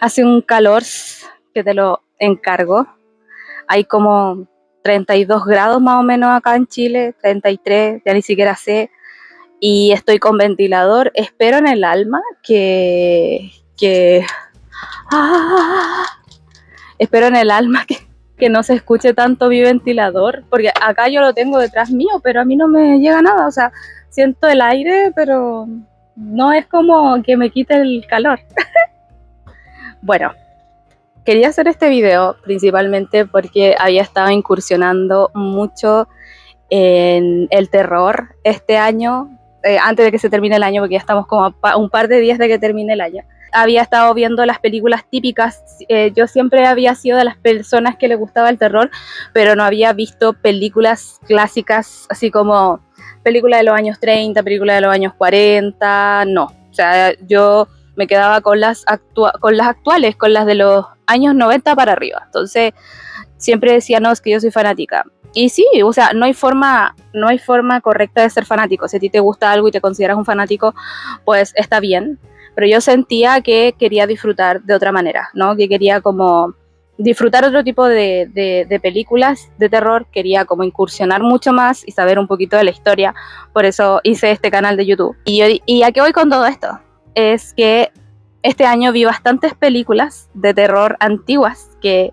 Hace un calor que te lo encargo. Hay como 32 grados más o menos acá en Chile, 33, ya ni siquiera sé. Y estoy con ventilador. Espero en el alma ¡ah! Espero en el alma que no se escuche tanto mi ventilador, porque acá yo lo tengo detrás mío, pero a mí no me llega nada. O sea, siento el aire, pero no es como que me quite el calor. Bueno, quería hacer este video principalmente porque había estado incursionando mucho en el terror este año, antes de que se termine el año, porque ya estamos como a un par de días de que termine el año. Había estado viendo las películas típicas. Yo siempre había sido de las personas que le gustaba el terror, pero no había visto películas clásicas, así como películas de los años 30, películas de los años 40, no. O sea, yo me quedaba con las actuales, con las de los años 90 para arriba. Entonces, siempre decía, no, es que yo soy fanática. Y sí, o sea, no hay forma correcta de ser fanático. Si a ti te gusta algo y te consideras un fanático, pues está bien. Pero yo sentía que quería disfrutar de otra manera, ¿no? Que quería como disfrutar otro tipo de películas de terror, quería como incursionar mucho más y saber un poquito de la historia. Por eso hice este canal de YouTube. ¿Y a qué voy con todo esto? Es que este año vi bastantes películas de terror antiguas que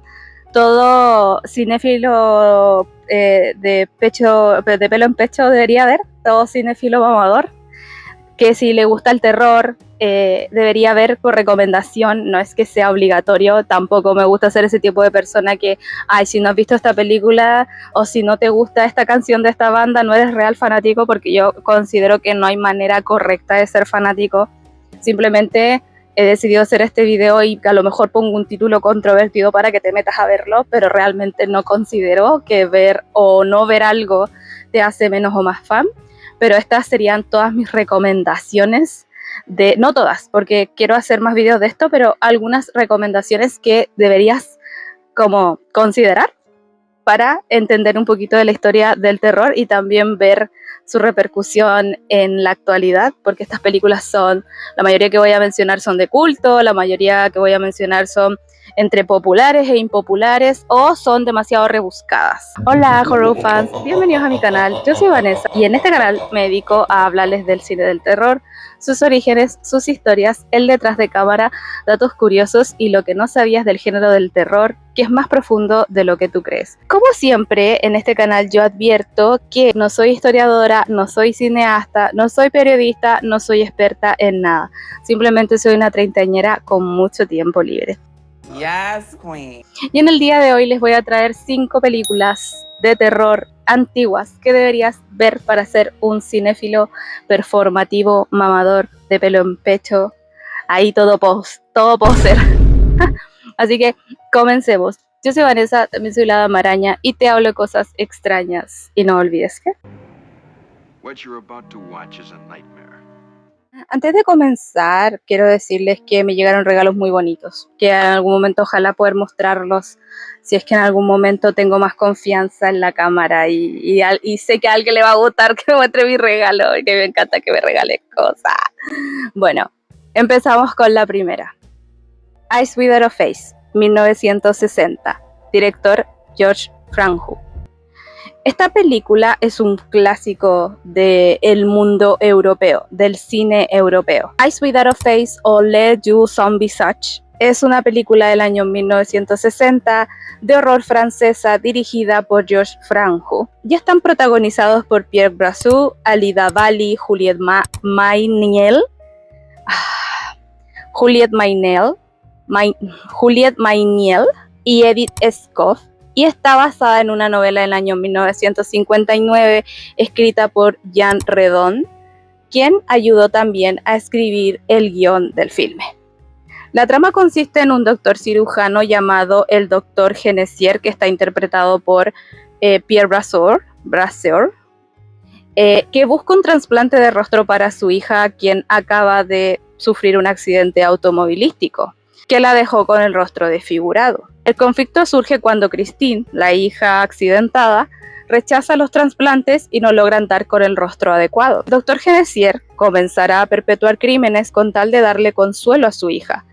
todo cinéfilo de pelo en pecho debería ver, todo cinéfilo mamador, que si le gusta el terror debería ver por recomendación, no es que sea obligatorio. Tampoco me gusta ser ese tipo de persona que, ay, si no has visto esta película o si no te gusta esta canción de esta banda, no eres real fanático, porque yo considero que no hay manera correcta de ser fanático. Simplemente he decidido hacer este video y a lo mejor pongo un título controvertido para que te metas a verlo, pero realmente no considero que ver o no ver algo te hace menos o más fan. Pero estas serían todas mis recomendaciones, no todas, porque quiero hacer más videos de esto, pero algunas recomendaciones que deberías como considerar para entender un poquito de la historia del terror y también ver su repercusión en la actualidad, porque estas películas son, la mayoría que voy a mencionar son de culto, la mayoría que voy a mencionar son entre populares e impopulares o son demasiado rebuscadas. Hola horror fans, bienvenidos a mi canal. Yo soy Vanessa y en este canal me dedico a hablarles del cine del terror, sus orígenes, sus historias, el detrás de cámara, datos curiosos y lo que no sabías del género del terror, que es más profundo de lo que tú crees. Como siempre, en este canal yo advierto que no soy historiadora, no soy cineasta, no soy periodista, no soy experta en nada. Simplemente soy una treintañera con mucho tiempo libre. Yes, queen. Y en el día de hoy les voy a traer 5 películas de terror antiguas que deberías ver para ser un cinéfilo performativo, mamador, de pelo en pecho, ahí todo poser. Así que comencemos. Yo soy Vanessa, también soy la Dama Araña y te hablo de cosas extrañas. Y no olvides que What you're about to watch is a nightmare. antes de comenzar, quiero decirles que me llegaron regalos muy bonitos, que en algún momento ojalá poder mostrarlos, si es que en algún momento tengo más confianza en la cámara y sé que a alguien le va a gustar que me muestre mi regalo y que me encanta que me regale cosas. Bueno, empezamos con la primera. Eyes Without a Face, 1960, director George Franju. Esta película es un clásico del mundo europeo, del cine europeo. Eyes Without a Face o Les Yeux Sans Visage es una película del año 1960 de horror francesa dirigida por George Franju. Ya están protagonizados por Pierre Brassou, Alida Valli, Juliette Mayniel, y Edith Escoff, y está basada en una novela del año 1959 escrita por Jean Redon, quien ayudó también a escribir el guión del filme. La trama consiste en un doctor cirujano llamado el Dr. Genesier, que está interpretado por Pierre Brasseur, que busca un trasplante de rostro para su hija, quien acaba de sufrir un accidente automovilístico que la dejó con el rostro desfigurado. El conflicto surge cuando Christine, la hija accidentada, rechaza los trasplantes y no logran dar con el rostro adecuado. El Dr. Genesier comenzará a perpetuar crímenes con tal de darle consuelo a su hija.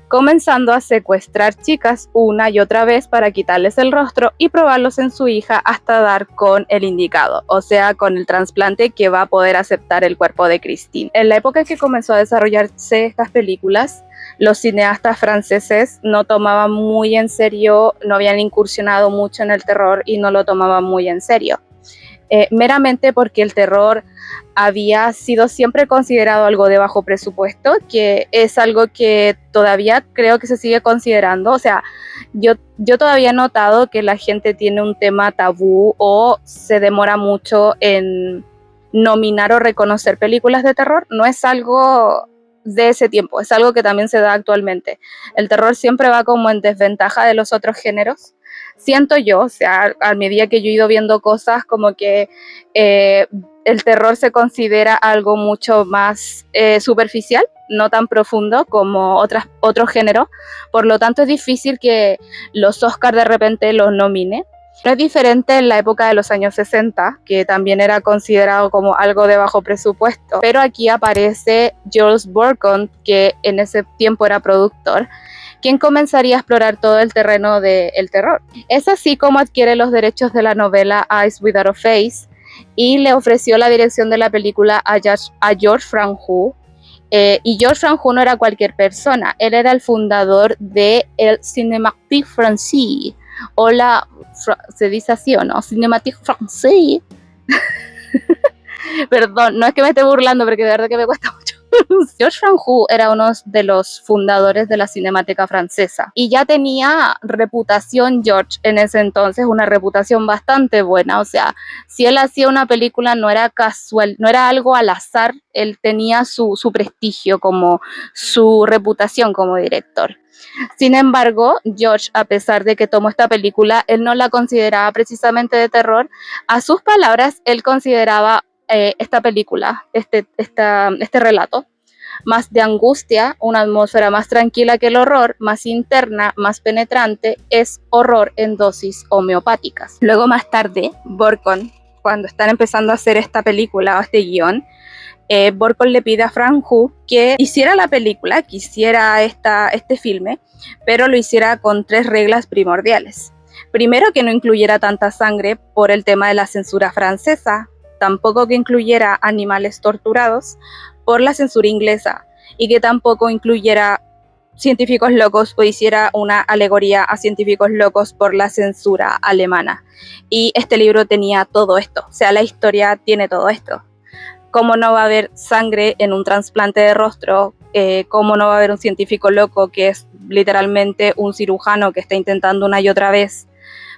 comenzando a secuestrar chicas una y otra vez para quitarles el rostro y probarlos en su hija hasta dar con el indicado, o sea, con el trasplante que va a poder aceptar el cuerpo de Christine. En la época en que comenzó a desarrollarse estas películas, los cineastas franceses no tomaban muy en serio, no habían incursionado mucho en el terror y no lo tomaban muy en serio. Meramente porque el terror había sido siempre considerado algo de bajo presupuesto, que es algo que todavía creo que se sigue considerando. O sea, yo todavía he notado que la gente tiene un tema tabú o se demora mucho en nominar o reconocer películas de terror. No es algo de ese tiempo, es algo que también se da actualmente. El terror siempre va como en desventaja de los otros géneros. Siento yo, o sea, a medida que yo he ido viendo cosas, como que el terror se considera algo mucho más superficial, no tan profundo como otros géneros. Por lo tanto, es difícil que los Oscars de repente los nomine. No es diferente en la época de los años 60, que también era considerado como algo de bajo presupuesto, pero aquí aparece Jules Bourcon, que en ese tiempo era productor, quien comenzaría a explorar todo el terreno del terror. Es así como adquiere los derechos de la novela Eyes Without a Face y le ofreció la dirección de la película a Georges Franju. Y Georges Franju no era cualquier persona, él era el fundador de el Cinématique Français, o se dice así o no, Cinématique Français. Perdón, no es que me esté burlando, porque de verdad que me cuesta mucho. Georges Franju era uno de los fundadores de la Cinemática Francesa y ya tenía reputación Georges en ese entonces, una reputación bastante buena. O sea, si él hacía una película no era casual, no era algo al azar, él tenía su prestigio, como su reputación como director. Sin embargo, George, a pesar de que tomó esta película, él no la consideraba precisamente de terror. A sus palabras, él consideraba esta película, este relato, más de angustia, una atmósfera más tranquila que el horror, más interna, más penetrante, es horror en dosis homeopáticas. Luego, más tarde, Bourcon, cuando están empezando a hacer esta película o este guión, Bourcon le pide a Franju que hiciera la película, que hiciera este filme, pero lo hiciera con 3 reglas primordiales. Primero, que no incluyera tanta sangre por el tema de la censura francesa, tampoco que incluyera animales torturados por la censura inglesa, y que tampoco incluyera científicos locos o hiciera una alegoría a científicos locos por la censura alemana. Y este libro tenía todo esto, o sea, la historia tiene todo esto. ¿Cómo no va a haber sangre en un trasplante de rostro? ¿Cómo no va a haber un científico loco que es literalmente un cirujano que está intentando una y otra vez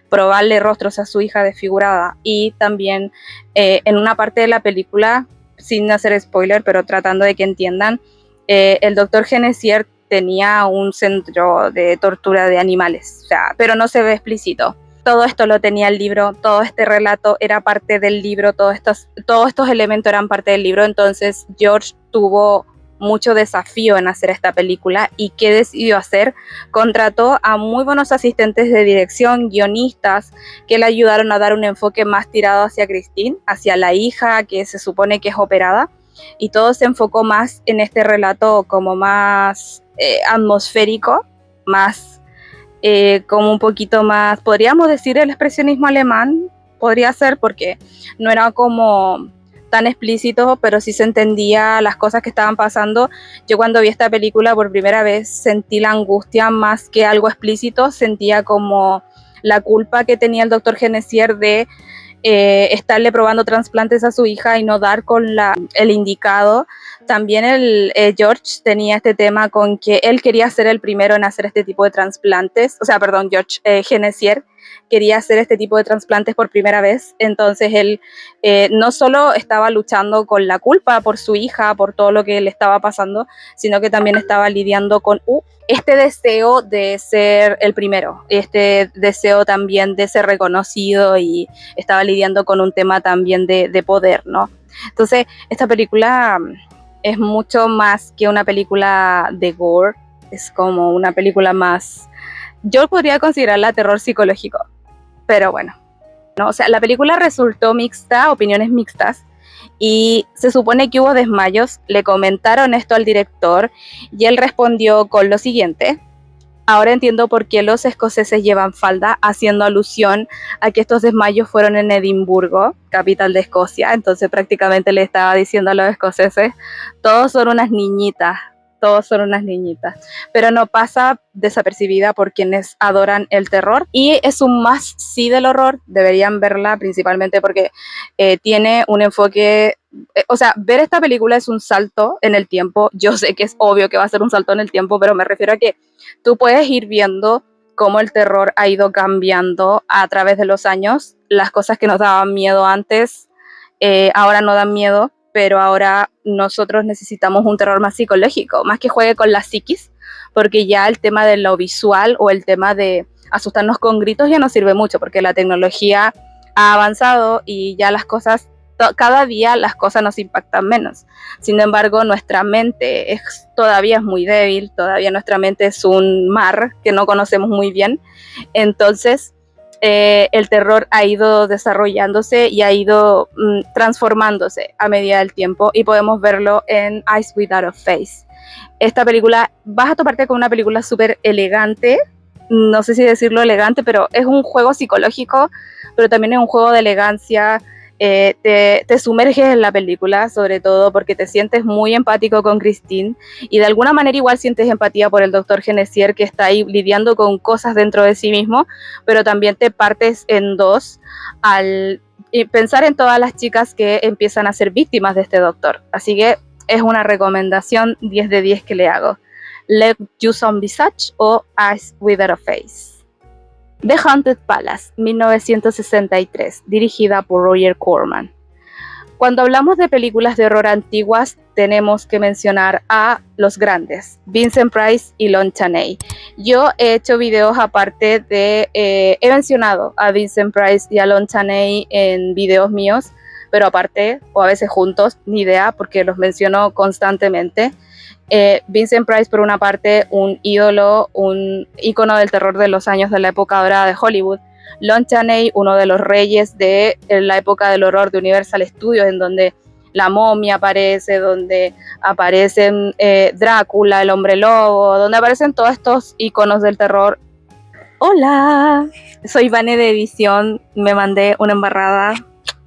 probarle rostros a su hija desfigurada? Y también en una parte de la película, sin hacer spoiler, pero tratando de que entiendan, el doctor Genesier tenía un centro de tortura de animales, o sea, pero no se ve explícito. Todo esto lo tenía el libro, todo este relato era parte del libro, todos estos elementos eran parte del libro. Entonces George tuvo mucho desafío en hacer esta película. ¿Y qué decidió hacer? Contrató a muy buenos asistentes de dirección, guionistas, que le ayudaron a dar un enfoque más tirado hacia Christine, hacia la hija que se supone que es operada, y todo se enfocó más en este relato como más atmosférico, más como un poquito más, podríamos decir el expresionismo alemán, podría ser, porque no era como tan explícito, pero sí se entendía las cosas que estaban pasando. Yo cuando vi esta película por primera vez sentí la angustia más que algo explícito, sentía como la culpa que tenía el doctor Genesier de estarle probando trasplantes a su hija y no dar con el indicado. También George tenía este tema con que él quería ser el primero en hacer este tipo de trasplantes, George Genesier quería hacer este tipo de trasplantes por primera vez. Entonces él no solo estaba luchando con la culpa por su hija, por todo lo que le estaba pasando, sino que también estaba lidiando con este deseo de ser el primero, este deseo también de ser reconocido, y estaba lidiando con un tema también de poder, ¿no? Entonces esta película es mucho más que una película de gore, es como una película más, yo podría considerarla terror psicológico, pero bueno, ¿no? O sea, la película resultó mixta, opiniones mixtas, y se supone que hubo desmayos. Le comentaron esto al director y él respondió con lo siguiente: ahora entiendo por qué los escoceses llevan falda, haciendo alusión a que estos desmayos fueron en Edimburgo, capital de Escocia. Entonces prácticamente le estaba diciendo a los escoceses, todos son unas niñitas, todos son unas niñitas, pero no pasa desapercibida por quienes adoran el terror, y es un must sí del horror. Deberían verla principalmente porque tiene un enfoque, o sea, ver esta película es un salto en el tiempo. Yo sé que es obvio que va a ser un salto en el tiempo, pero me refiero a que tú puedes ir viendo cómo el terror ha ido cambiando a través de los años. Las cosas que nos daban miedo antes, ahora no dan miedo, pero ahora nosotros necesitamos un terror más psicológico, más que juegue con la psiquis, porque ya el tema de lo visual o el tema de asustarnos con gritos ya no sirve mucho, porque la tecnología ha avanzado y ya las cosas, cada día las cosas nos impactan menos. Sin embargo, nuestra mente todavía es muy débil, todavía nuestra mente es un mar que no conocemos muy bien. Entonces, el terror ha ido desarrollándose y ha ido transformándose a medida del tiempo, y podemos verlo en Eyes Without a Face. Esta película, vas a toparte con una película súper elegante, no sé si decirlo elegante, pero es un juego psicológico, pero también es un juego de elegancia. Te sumerges en la película, sobre todo porque te sientes muy empático con Christine, y de alguna manera igual sientes empatía por el doctor Genesier, que está ahí lidiando con cosas dentro de sí mismo, pero también te partes en dos al pensar en todas las chicas que empiezan a ser víctimas de este doctor. Así que es una recomendación 10 de 10 que le hago. Let You Some Visage o Eyes Without a Face. The Haunted Palace, 1963, dirigida por Roger Corman. Cuando hablamos de películas de horror antiguas, tenemos que mencionar a los grandes, Vincent Price y Lon Chaney. Yo he hecho videos aparte he mencionado a Vincent Price y a Lon Chaney en videos míos, pero aparte, o a veces juntos, ni idea, porque los menciono constantemente. Vincent Price, por una parte, un ídolo, un ícono del terror de los años de la época dorada de Hollywood. Lon Chaney, uno de los reyes de la época del horror de Universal Studios, en donde la momia aparece, donde aparecen Drácula, el hombre lobo, donde aparecen todos estos íconos del terror. Hola, soy Vane de edición, me mandé una embarrada,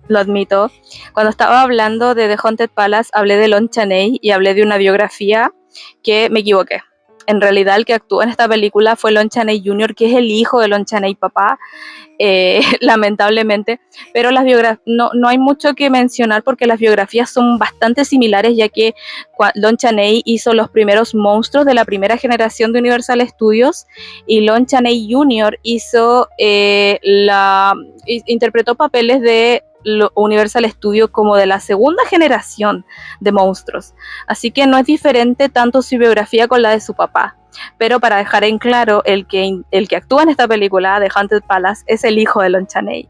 lo admito. Cuando estaba hablando de The Haunted Palace, hablé de Lon Chaney y hablé de una biografía que me equivoqué. En realidad, el que actuó en esta película fue Lon Chaney Jr., que es el hijo de Lon Chaney papá, lamentablemente. Pero las no hay mucho que mencionar porque las biografías son bastante similares, ya que Lon Chaney hizo los primeros monstruos de la primera generación de Universal Studios, y Lon Chaney Jr. interpretó papeles de Universal Studios como de la segunda generación de monstruos, así que no es diferente tanto su biografía con la de su papá. Pero para dejar en claro, el que actúa en esta película de Haunted Palace es el hijo de Lon Chaney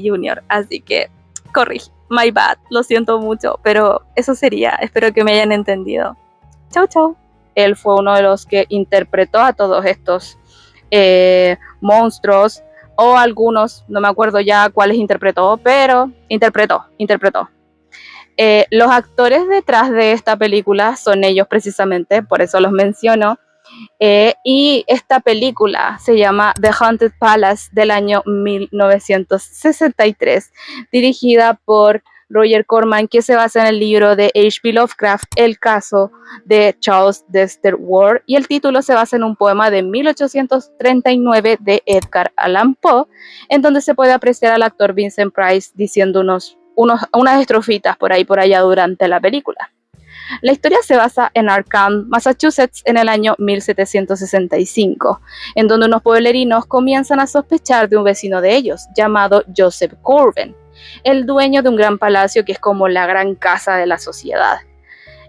Jr., así que corrige, my bad, lo siento mucho, pero eso sería. Espero que me hayan entendido. Chau chau. Él fue uno de los que interpretó a todos estos monstruos, o algunos, no me acuerdo ya cuáles interpretó, pero interpretó. Los actores detrás de esta película son ellos precisamente, por eso los menciono. Y esta película se llama The Haunted Palace, del año 1963, dirigida por Roger Corman, que se basa en el libro de H.P. Lovecraft, El caso de Charles Dexter Ward, y el título se basa en un poema de 1839 de Edgar Allan Poe, en donde se puede apreciar al actor Vincent Price diciendo unas estrofitas por allá durante la película. La historia se basa en Arkham, Massachusetts, en el año 1765, en donde unos pueblerinos comienzan a sospechar de un vecino de ellos, llamado Joseph Corbin, el dueño de un gran palacio que es como la gran casa de la sociedad.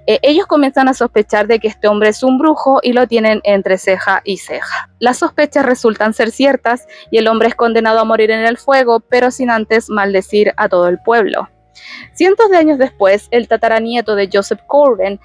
Ellos comienzan a sospechar de que este hombre es un brujo y lo tienen entre ceja y ceja. Las sospechas resultan ser ciertas y el hombre es condenado a morir en el fuego, pero sin antes maldecir a todo el pueblo. Cientos de años después, el tataranieto de Joseph Corbin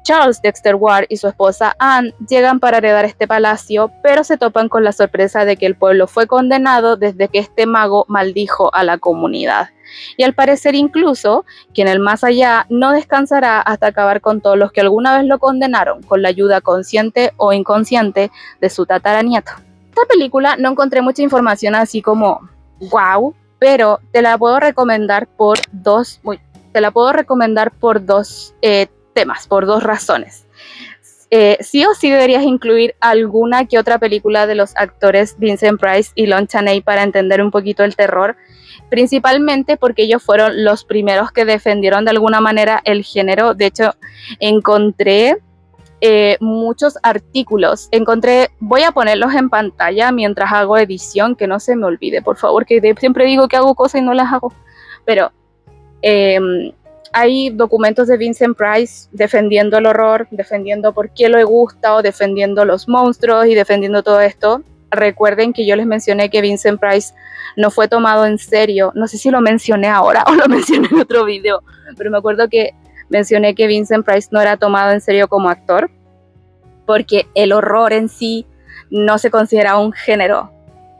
Charles Dexter Ward y su esposa Anne llegan para heredar este palacio, pero se topan con la sorpresa de que el pueblo fue condenado desde que este mago maldijo a la comunidad. Y al parecer incluso que en el más allá no descansará hasta acabar con todos los que alguna vez lo condenaron, con la ayuda consciente o inconsciente de su tataranieto. Esta película no encontré mucha información así como wow, pero te la puedo recomendar por dos temas, por dos razones. Sí o sí deberías incluir alguna que otra película de los actores Vincent Price y Lon Chaney para entender un poquito el terror, principalmente porque ellos fueron los primeros que defendieron de alguna manera el género. De hecho, encontré muchos artículos, voy a ponerlos en pantalla mientras hago edición, que no se me olvide, por favor, que siempre digo que hago cosas y no las hago, pero hay documentos de Vincent Price defendiendo el horror, defendiendo por qué le gusta o defendiendo los monstruos y defendiendo todo esto. Recuerden que yo les mencioné que Vincent Price no fue tomado en serio, no sé si lo mencioné ahora o lo mencioné en otro video, pero me acuerdo que mencioné que Vincent Price no era tomado en serio como actor, porque el horror en sí no se considera un género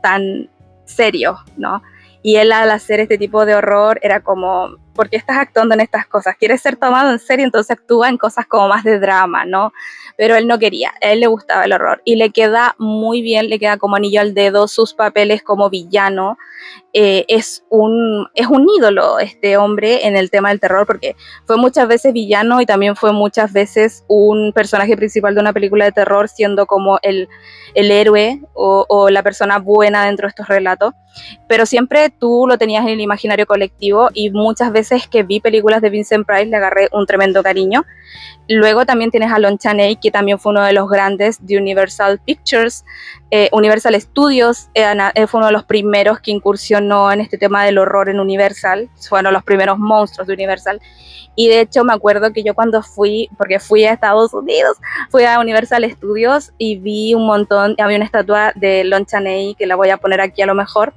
tan serio, ¿no? Y él al hacer este tipo de horror era como, ¿por qué estás actuando en estas cosas? ¿Quieres ser tomado en serio? Entonces actúa en cosas como más de drama, ¿no? Pero él no quería, a él le gustaba el horror y le queda muy bien, le queda como anillo al dedo sus papeles como villano. Es un ídolo este hombre en el tema del terror, porque fue muchas veces villano y también fue muchas veces un personaje principal de una película de terror, siendo como el héroe o la persona buena dentro de estos relatos, pero siempre tú lo tenías en el imaginario colectivo y muchas veces que vi películas de Vincent Price le agarré un tremendo cariño. Luego también tienes a Lon Chaney, que también fue uno de los grandes de Universal Pictures, Universal Studios, fue uno de los primeros que incursionó en este tema del horror en Universal, fueron los primeros monstruos de Universal. Y de hecho me acuerdo que yo cuando porque fui a Estados Unidos, fui a Universal Studios y vi un montón, había una estatua de Lon Chaney que la voy a poner aquí a lo mejor,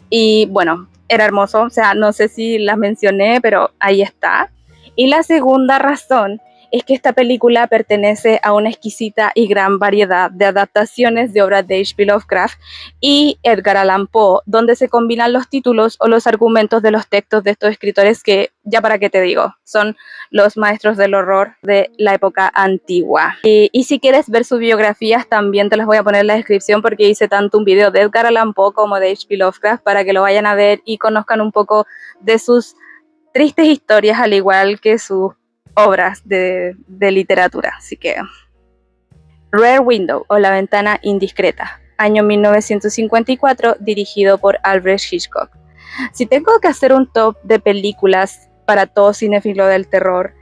y bueno, era hermoso, o sea, no sé si las mencioné, pero ahí está. Y la segunda razón es que esta película pertenece a una exquisita y gran variedad de adaptaciones de obras de H.P. Lovecraft y Edgar Allan Poe, donde se combinan los títulos o los argumentos de los textos de estos escritores que, ya para qué te digo, son los maestros del horror de la época antigua. Y si quieres ver sus biografías, también te las voy a poner en la descripción, porque hice tanto un video de Edgar Allan Poe como de H.P. Lovecraft para que lo vayan a ver y conozcan un poco de sus tristes historias, al igual que sus obras de literatura. Así que Rear Window o La ventana indiscreta, año 1954, dirigido por Alfred Hitchcock. Si tengo que hacer un top de películas para todo cinéfilo del terror,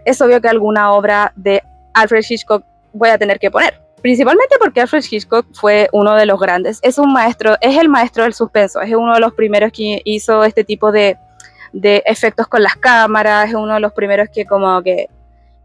es obvio que alguna obra de Alfred Hitchcock voy a tener que poner, principalmente porque Alfred Hitchcock fue uno de los grandes, es el maestro del suspenso, es uno de los primeros que hizo este tipo de efectos con las cámaras, es uno de los primeros que como que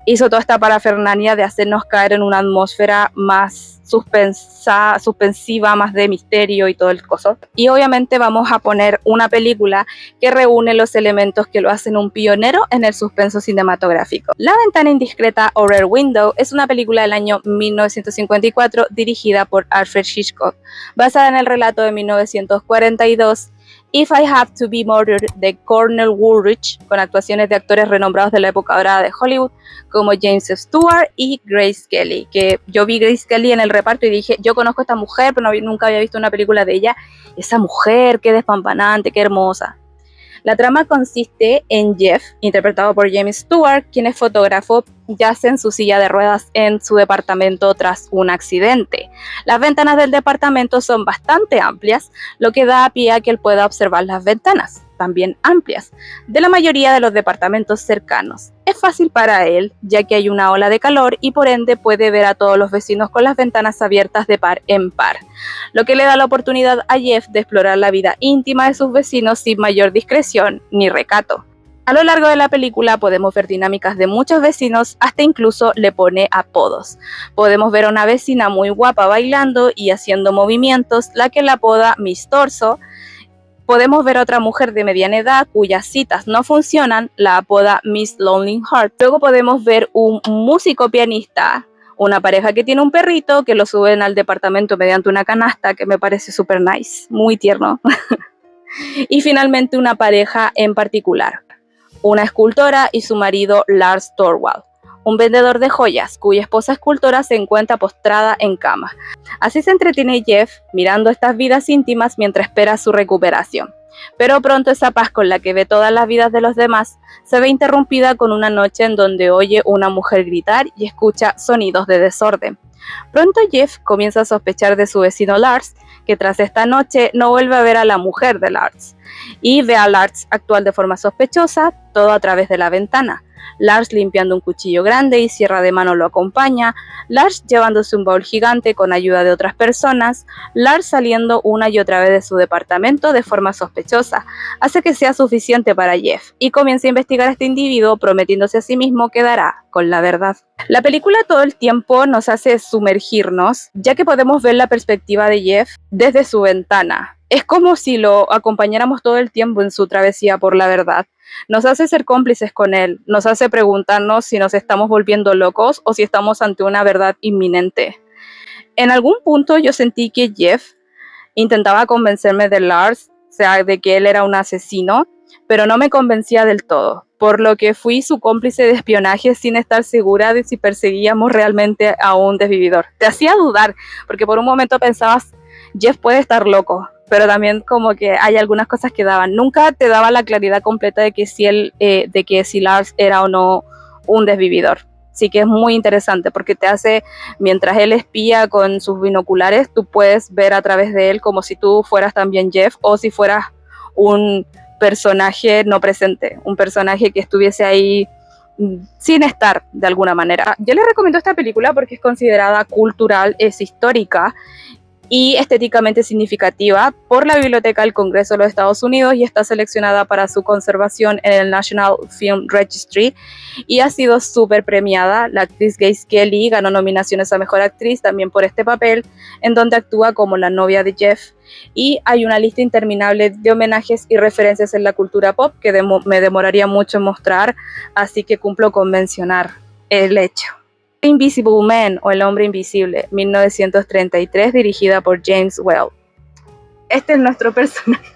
hizo toda esta parafernalia de hacernos caer en una atmósfera más suspensiva, más de misterio y todo el coso. Y obviamente vamos a poner una película que reúne los elementos que lo hacen un pionero en el suspenso cinematográfico. La ventana indiscreta o Rear Window es una película del año 1954 dirigida por Alfred Hitchcock, basada en el relato de 1942 If I Have to Be Murdered de Cornel Woolrich, con actuaciones de actores renombrados de la época dorada de Hollywood como James Stewart y Grace Kelly, que yo vi Grace Kelly en el reparto y dije, yo conozco a esta mujer, pero nunca había visto una película de ella. Esa mujer, qué despampanante, qué hermosa. La trama consiste en Jeff, interpretado por James Stewart, quien es fotógrafo, yace en su silla de ruedas en su departamento tras un accidente. Las ventanas del departamento son bastante amplias, lo que da pie a que él pueda observar las ventanas, también amplias, de la mayoría de los departamentos cercanos. Es fácil para él, ya que hay una ola de calor y por ende puede ver a todos los vecinos con las ventanas abiertas de par en par, lo que le da la oportunidad a Jeff de explorar la vida íntima de sus vecinos sin mayor discreción ni recato. A lo largo de la película podemos ver dinámicas de muchos vecinos, hasta incluso le pone apodos. Podemos ver a una vecina muy guapa bailando y haciendo movimientos, la que la apoda Miss Torso, podemos ver a otra mujer de mediana edad cuyas citas no funcionan, la apoda Miss Lonely Heart. Luego podemos ver un músico pianista, una pareja que tiene un perrito que lo suben al departamento mediante una canasta, que me parece súper nice, muy tierno. Y finalmente una pareja en particular, una escultora y su marido Lars Thorwald, un vendedor de joyas cuya esposa escultora se encuentra postrada en cama. Así se entretiene Jeff mirando estas vidas íntimas mientras espera su recuperación. Pero pronto esa paz con la que ve todas las vidas de los demás se ve interrumpida con una noche en donde oye una mujer gritar y escucha sonidos de desorden. Pronto Jeff comienza a sospechar de su vecino Lars, que tras esta noche no vuelve a ver a la mujer de Lars, y ve a Lars actuar de forma sospechosa, todo a través de la ventana. Lars limpiando un cuchillo grande y sierra de mano lo acompaña, Lars llevándose un baúl gigante con ayuda de otras personas, Lars saliendo una y otra vez de su departamento de forma sospechosa, hace que sea suficiente para Jeff y comienza a investigar a este individuo prometiéndose a sí mismo que dará con la verdad. La película todo el tiempo nos hace sumergirnos, ya que podemos ver la perspectiva de Jeff desde su ventana. Es como si lo acompañáramos todo el tiempo en su travesía por la verdad. Nos hace ser cómplices con él, nos hace preguntarnos si nos estamos volviendo locos o si estamos ante una verdad inminente. En algún punto yo sentí que Jeff intentaba convencerme de Lars, o sea, de que él era un asesino, pero no me convencía del todo, por lo que fui su cómplice de espionaje sin estar segura de si perseguíamos realmente a un desvividor. Te hacía dudar, porque por un momento pensabas, Jeff puede estar loco, pero también como que hay algunas cosas que daban. Nunca te daba la claridad completa de que si Lars era o no un desvividor. Sí que es muy interesante porque te hace, mientras él espía con sus binoculares, tú puedes ver a través de él como si tú fueras también Jeff o si fueras un personaje no presente, un personaje que estuviese ahí sin estar de alguna manera. Yo les recomiendo esta película porque es considerada cultural, es histórica y estéticamente significativa por la Biblioteca del Congreso de los Estados Unidos y está seleccionada para su conservación en el National Film Registry y ha sido súper premiada. La actriz Grace Kelly ganó nominaciones a Mejor Actriz también por este papel, en donde actúa como la novia de Jeff, y hay una lista interminable de homenajes y referencias en la cultura pop que me demoraría mucho en mostrar, así que cumplo con mencionar el hecho. Invisible Man o El Hombre Invisible, 1933, dirigida por James Whale. Este es nuestro personaje.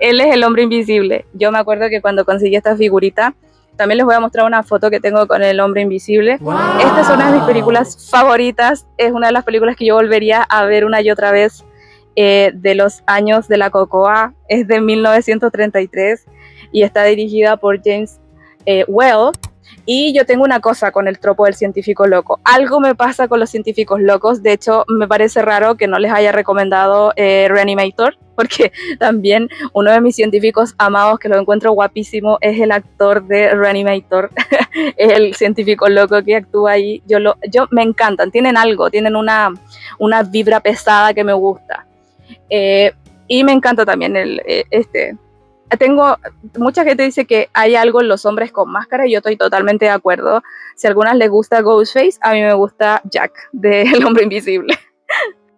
Él es el hombre invisible. Yo me acuerdo que cuando conseguí esta figurita, también les voy a mostrar una foto que tengo con el hombre invisible. Wow. Esta es una de mis películas favoritas. Es una de las películas que yo volvería a ver una y otra vez de los años de la Cocoa. Es de 1933 y está dirigida por James Whale. Y yo tengo una cosa con el tropo del científico loco. Algo me pasa con los científicos locos. De hecho, me parece raro que no les haya recomendado Reanimator, porque también uno de mis científicos amados, que lo encuentro guapísimo, es el actor de Reanimator. Es el científico loco que actúa ahí. Me encantan, tienen algo, tienen una vibra pesada que me gusta. Y me encanta también mucha gente dice que hay algo en los hombres con máscara y yo estoy totalmente de acuerdo. Si a algunas les gusta Ghostface, a mí me gusta Jack, de El Hombre Invisible.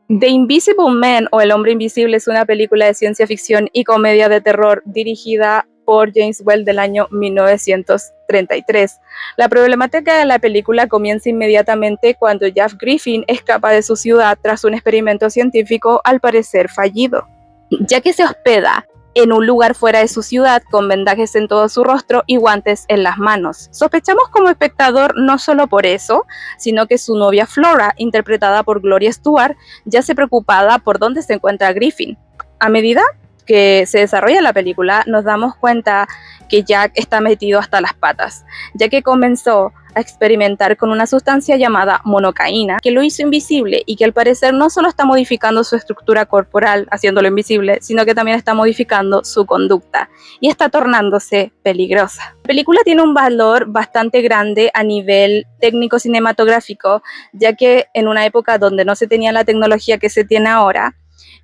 The Invisible Man o El Hombre Invisible es una película de ciencia ficción y comedia de terror dirigida por James Whale del año 1933. La problemática de la película comienza inmediatamente cuando Jack Griffin escapa de su ciudad tras un experimento científico al parecer fallido, ya que se hospeda en un lugar fuera de su ciudad con vendajes en todo su rostro y guantes en las manos. Sospechamos como espectador no solo por eso, sino que su novia Flora, interpretada por Gloria Stewart, ya se preocupada por dónde se encuentra Griffin. A medida que se desarrolla la película, nos damos cuenta que Jack está metido hasta las patas, ya que comenzó a experimentar con una sustancia llamada monocaína, que lo hizo invisible y que al parecer no solo está modificando su estructura corporal, haciéndolo invisible, sino que también está modificando su conducta y está tornándose peligrosa. La película tiene un valor bastante grande a nivel técnico cinematográfico, ya que en una época donde no se tenía la tecnología que se tiene ahora,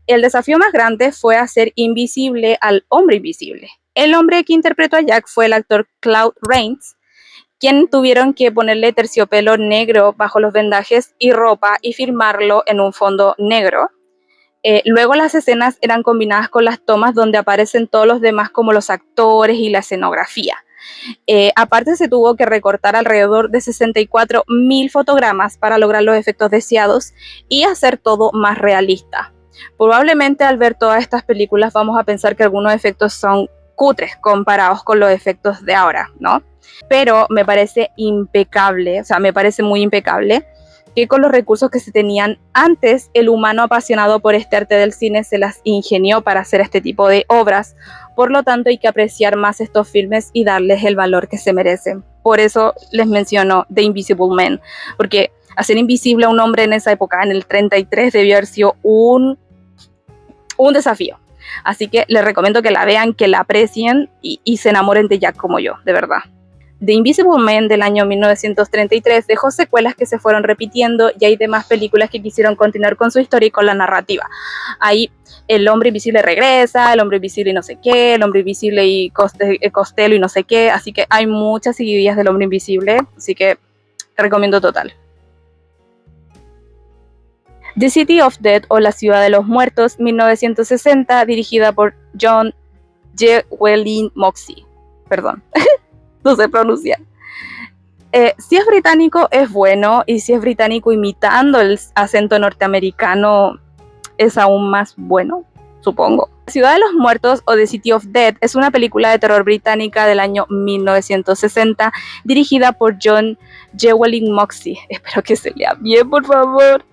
el desafío más grande fue hacer invisible al hombre invisible. El hombre que interpretó a Jack fue el actor Claude Rains, quien tuvieron que ponerle terciopelo negro bajo los vendajes y ropa y filmarlo en un fondo negro. Luego las escenas eran combinadas con las tomas donde aparecen todos los demás como los actores y la escenografía. Aparte se tuvo que recortar alrededor de 64.000 fotogramas para lograr los efectos deseados y hacer todo más realista. Probablemente al ver todas estas películas vamos a pensar que algunos efectos son cutres comparados con los efectos de ahora, ¿no? Pero me parece impecable, o sea, me parece muy impecable que con los recursos que se tenían antes, el humano apasionado por este arte del cine se las ingenió para hacer este tipo de obras. Por lo tanto, hay que apreciar más estos filmes y darles el valor que se merecen. Por eso les menciono The Invisible Man, porque hacer invisible a un hombre en esa época, en el 33, debió haber sido un desafío. Así que les recomiendo que la vean, que la aprecien y se enamoren de Jack como yo, de verdad. The Invisible Man del año 1933 dejó secuelas que se fueron repitiendo y hay demás películas que quisieron continuar con su historia y con la narrativa. Ahí el hombre invisible regresa, el hombre invisible y no sé qué, el hombre invisible y Costello y no sé qué, así que hay muchas seguidillas del hombre invisible, así que recomiendo total. The City of Dead o La Ciudad de los Muertos, 1960, dirigida por John Llewellyn Moxey. Perdón. No sé pronunciar. Si es británico es bueno, y si es británico imitando el acento norteamericano es aún más bueno, supongo. Ciudad de los Muertos o The City of Dead es una película de terror británica del año 1960 dirigida por John Llewellyn Moxey. Espero que se lea bien, por favor.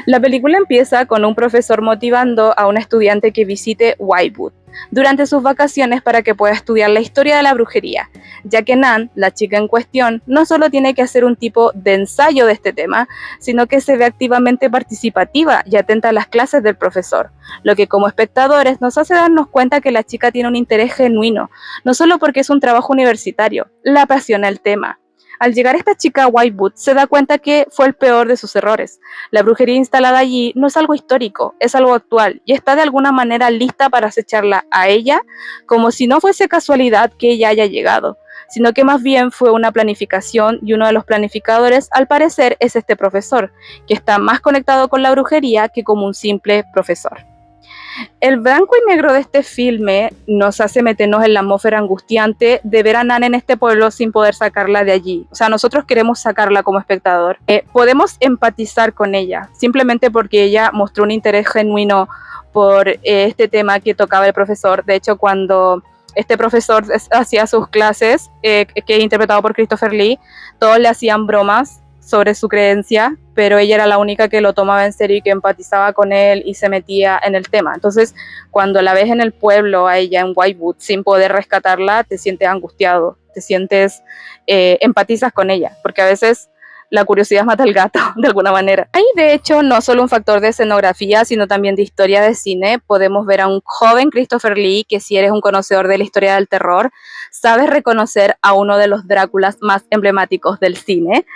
La película empieza con un profesor motivando a un estudiante que visite Whitewood durante sus vacaciones para que pueda estudiar la historia de la brujería, ya que Nan, la chica en cuestión, no solo tiene que hacer un tipo de ensayo de este tema, sino que se ve activamente participativa y atenta a las clases del profesor, lo que como espectadores nos hace darnos cuenta que la chica tiene un interés genuino, no solo porque es un trabajo universitario, la apasiona el tema. Al llegar esta chica a Whitewood, se da cuenta que fue el peor de sus errores. La brujería instalada allí no es algo histórico, es algo actual, y está de alguna manera lista para acecharla a ella, como si no fuese casualidad que ella haya llegado, sino que más bien fue una planificación, y uno de los planificadores, al parecer, es este profesor, que está más conectado con la brujería que como un simple profesor. El blanco y negro de este filme nos hace meternos en la atmósfera angustiante de ver a Nan en este pueblo sin poder sacarla de allí. O sea, nosotros queremos sacarla como espectador. Podemos empatizar con ella, simplemente porque ella mostró un interés genuino por este tema que tocaba el profesor. De hecho, cuando este profesor hacía sus clases, que es interpretado por Christopher Lee, todos le hacían bromas sobre su creencia, pero ella era la única que lo tomaba en serio y que empatizaba con él y se metía en el tema. Entonces, cuando la ves en el pueblo, a ella en Whitewood, sin poder rescatarla, te sientes angustiado, te sientes, empatizas con ella, porque a veces la curiosidad mata al gato, de alguna manera. Hay, de hecho, no solo un factor de escenografía, sino también de historia de cine. Podemos ver a un joven Christopher Lee, que si eres un conocedor de la historia del terror, sabes reconocer a uno de los Dráculas más emblemáticos del cine.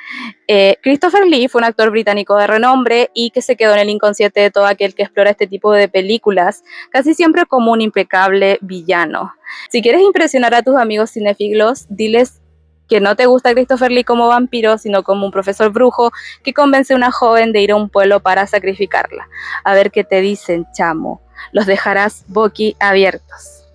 Christopher Lee fue un actor británico de renombre y que se quedó en el inconsciente de todo aquel que explora este tipo de películas, casi siempre como un impecable villano. Si quieres impresionar a tus amigos cinéfilos, diles que no te gusta Christopher Lee como vampiro, sino como un profesor brujo que convence a una joven de ir a un pueblo para sacrificarla. A ver qué te dicen, chamo. Los dejarás boquiabiertos.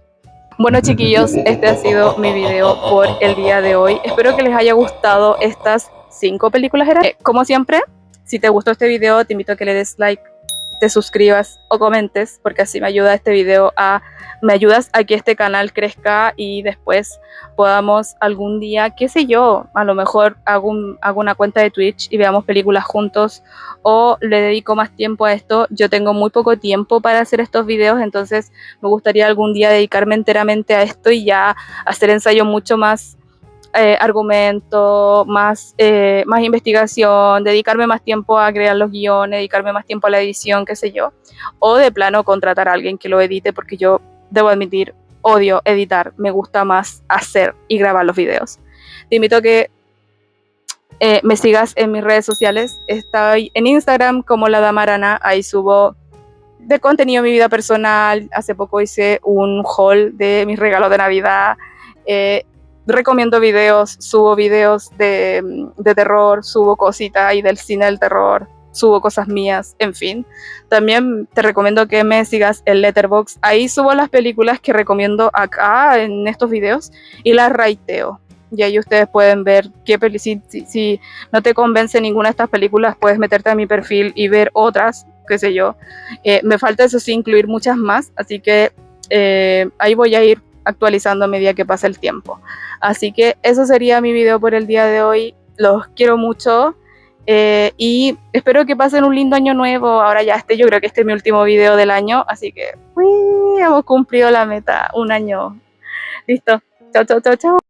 Bueno, chiquillos, este ha sido mi video por el día de hoy. Espero que les haya gustado estas 5 películas. Como siempre, si te gustó este video, te invito a que le des like, te suscribas o comentes, porque así me ayuda este video me ayudas a que este canal crezca y después podamos algún día, qué sé yo, a lo mejor hago una cuenta de Twitch y veamos películas juntos, o le dedico más tiempo a esto. Yo tengo muy poco tiempo para hacer estos videos, entonces me gustaría algún día dedicarme enteramente a esto y ya hacer ensayos mucho más argumento, más investigación, dedicarme más tiempo a crear los guiones, dedicarme más tiempo a la edición, qué sé yo, o de plano contratar a alguien que lo edite, porque yo debo admitir, odio editar, me gusta más hacer y grabar los videos. Te invito a que me sigas en mis redes sociales. Estoy en Instagram como La Dama Arana, ahí subo de contenido de mi vida personal. Hace poco hice un haul de mis regalos de Navidad. Recomiendo videos, subo videos de terror, subo cositas ahí del cine del terror, subo cosas mías, en fin. También te recomiendo que me sigas en Letterboxd. Ahí subo las películas que recomiendo acá en estos videos y las raiteo. Y ahí ustedes pueden ver qué si no te convence ninguna de estas películas, puedes meterte a mi perfil y ver otras, qué sé yo. Me falta eso sí incluir muchas más, así que ahí voy a ir actualizando a medida que pasa el tiempo. Así que eso sería mi video por el día de hoy. Los quiero mucho y espero que pasen un lindo año nuevo. Ahora ya yo creo que este es mi último video del año, así que hemos cumplido la meta, un año. Listo. Chao, chao, chao, chao.